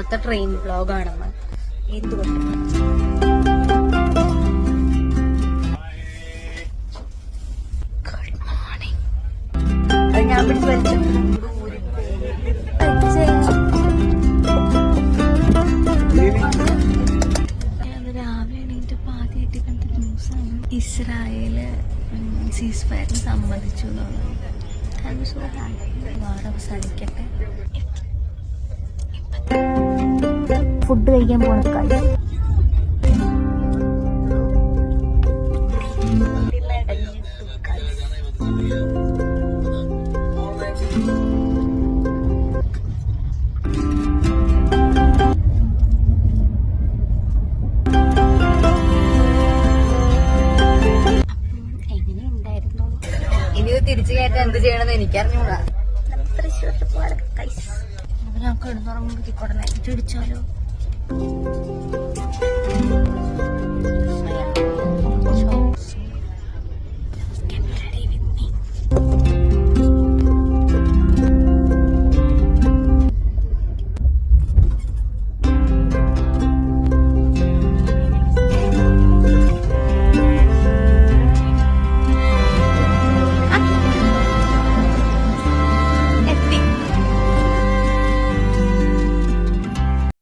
രണ്ടാമത്തെ ട്രെയിൻ വ്ലോഗാണെന്ന്. എന്തുകൊണ്ട് good morning. അത് ഞാൻ പിടിച്ച് വലിച്ചു. രാവിലെ എണീറ്റപ്പോൾ ആദ്യമായിട്ട് കണ്ട ന്യൂസാണ് ഇസ്രായേല് സീസ് ഫയറിന് സമ്മതിച്ചു എന്നുള്ളത്. വാർ അവസാനിക്കട്ടെ. ഫുഡ് കഴിക്കാൻ പോണ കാര്യം തിരിച്ചു കയറ്റാൻ എന്ത് ചെയ്യണമെന്ന് എനിക്കറിഞ്ഞൂടാ. തൃശ്ശൂരിൽ പോകാൻ നമുക്ക് കിടന്നുറങ്ങുമ്പോൾ ഇടിച്ചാലോ.